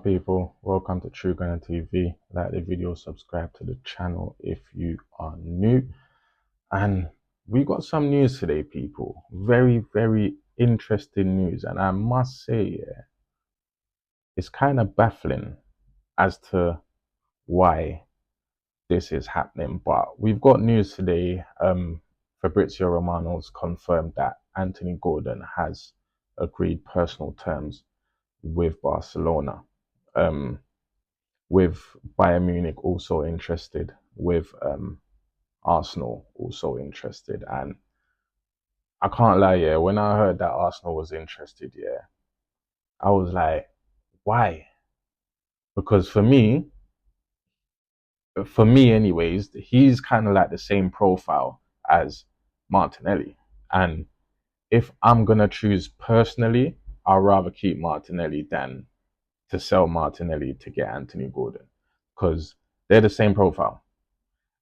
people? Welcome to True Gunner TV. Like the video, subscribe to the channel if you are new. And we got some news today, people. Very, very interesting news. And I must say, yeah, it's kind of baffling as to why this is happening. But we've got news today. Fabrizio Romano's confirmed that Anthony Gordon has agreed personal terms with Barcelona. With Bayern Munich also interested, with Arsenal also interested. And I can't lie, yeah, when I heard that Arsenal was interested, yeah, I was like, why? Because for me anyways, he's kind of like the same profile as Martinelli. And if I'm gonna choose personally, I'd rather keep Martinelli than to sell Martinelli to get Anthony Gordon, because they're the same profile.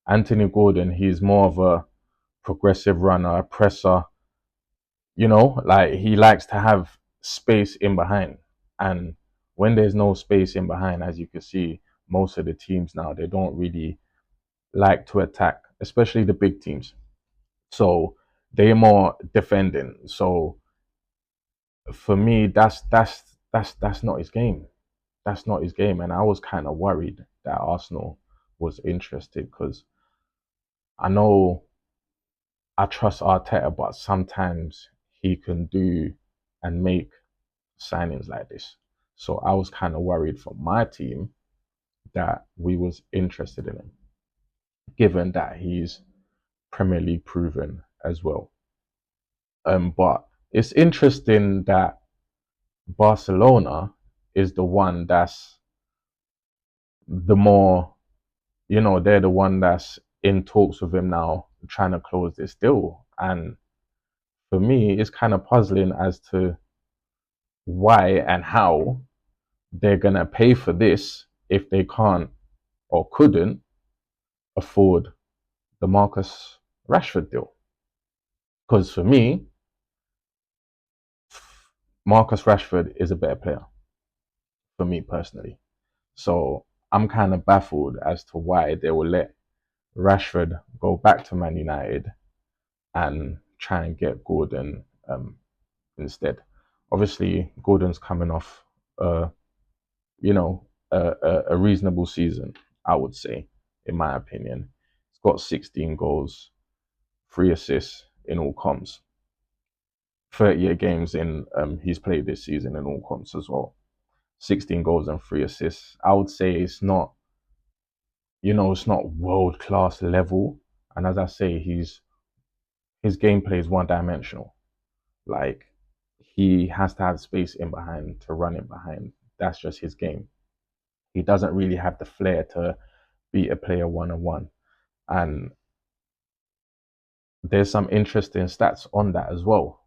Anthony Gordon, he's more of a progressive runner, a presser, like he likes to have space in behind. And when there's no space in behind, as you can see, most of the teams now, they don't really like to attack, especially the big teams. So they're more defending. So for me, that's not his game. That's not his game. And I was kind of worried that Arsenal was interested, because I know I trust Arteta, but sometimes he can do and make signings like this. So I was kind of worried for my team that we was interested in him, given that he's Premier League proven as well. But it's interesting that Barcelona is the one that's the more, they're the one that's in talks with him now, trying to close this deal. And for me, it's kind of puzzling as to why and how they're going to pay for this if they can't or couldn't afford the Marcus Rashford deal. Because for me, Marcus Rashford is a better player, for me personally. So I'm kind of baffled as to why they will let Rashford go back to Man United and try and get Gordon instead. Obviously, Gordon's coming off, you know, a reasonable season, I would say, in my opinion. He's got 16 goals, 3 assists in all comps. 38 games in he's played this season in all comps as well. 16 goals and 3 assists. I would say it's not, it's not world class level. And as I say, his gameplay is one dimensional. Like, he has to have space in behind to run in behind. That's just his game. He doesn't really have the flair to beat a player one-on-one. And there's some interesting stats on that as well.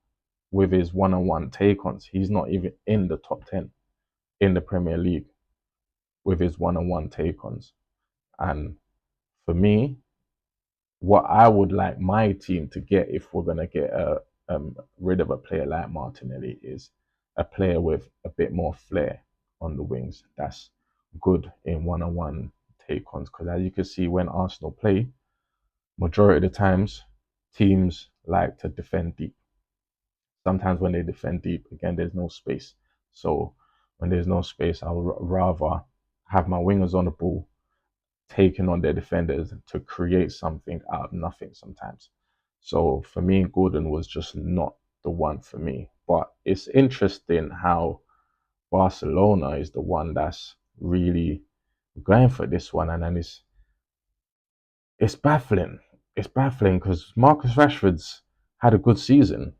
With his one-on-one take-ons, he's not even in the top 10 in the Premier League with his one-on-one take-ons. And for me, what I would like my team to get, if we're gonna get rid of a player like Martinelli, is a player with a bit more flair on the wings. That's good in one-on-one take-ons, because as you can see, when Arsenal play, majority of the times, teams like to defend deep. Sometimes when they defend deep, again, there's no space. So when there's no space, I would rather have my wingers on the ball, taking on their defenders to create something out of nothing sometimes. So for me, Gordon was just not the one for me. But it's interesting how Barcelona is the one that's really going for this one. And then it's baffling. It's baffling because Marcus Rashford's had a good season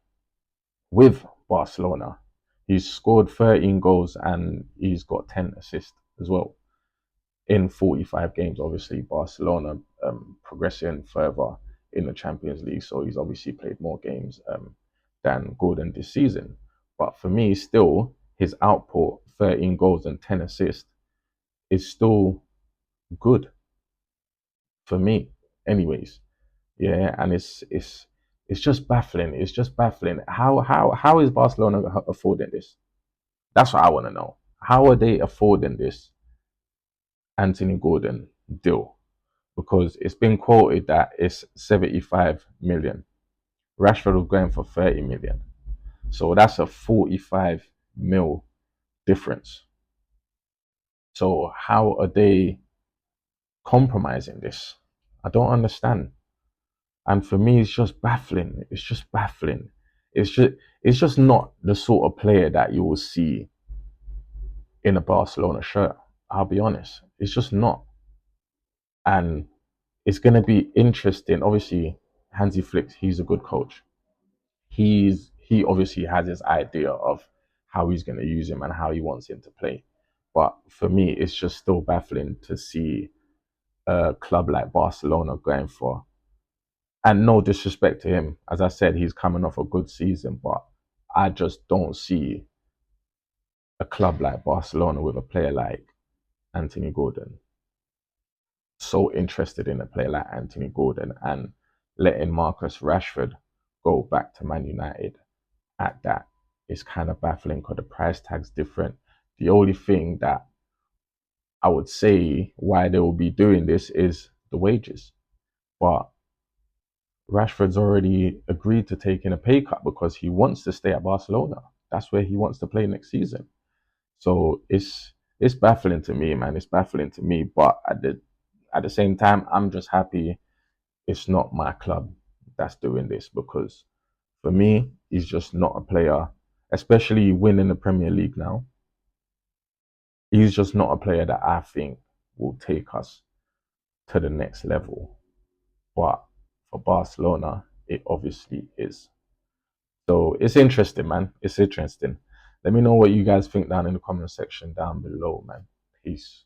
with Barcelona. He's scored 13 goals and he's got 10 assists as well in 45 games. Obviously, Barcelona progressing further in the Champions League, so he's obviously played more games than Gordon this season. But for me, still, his output, 13 goals and 10 assists, is still good for me, anyways. Yeah, and it's just baffling. It's just baffling. How is Barcelona affording this? That's what I want to know. how are they affording this Anthony Gordon deal? Because it's been quoted that it's 75 million. Rashford was going for 30 million. So that's a 45 mil difference. So how are they compromising this? I don't understand. And for me, it's just baffling. It's just baffling. It's just it's just not the sort of player that you will see in a Barcelona shirt. I'll be honest. It's just not. And it's gonna be interesting. Obviously, Hansi Flick, he's a good coach. He obviously has his idea of how he's gonna use him and how he wants him to play. But for me, it's just still baffling to see a club like Barcelona going for, and no disrespect to him, as I said, he's coming off a good season, but I just don't see a club like Barcelona with a player like Anthony Gordon so interested in a player like Anthony Gordon and letting Marcus Rashford go back to Man United at that is kind of baffling because the price tag's different. The only thing that I would say why they will be doing this is the wages. But Rashford's already agreed to taking a pay cut because he wants to stay at Barcelona. That's where he wants to play next season. So it's baffling to me, man. It's baffling to me. But at the same time, I'm just happy it's not my club that's doing this, because for me, he's just not a player, especially winning the Premier League now. He's just not a player that I think will take us to the next level. But for Barcelona, it obviously is. So it's interesting, man. It's interesting. Let me know what you guys think down in the comment section down below, man. Peace.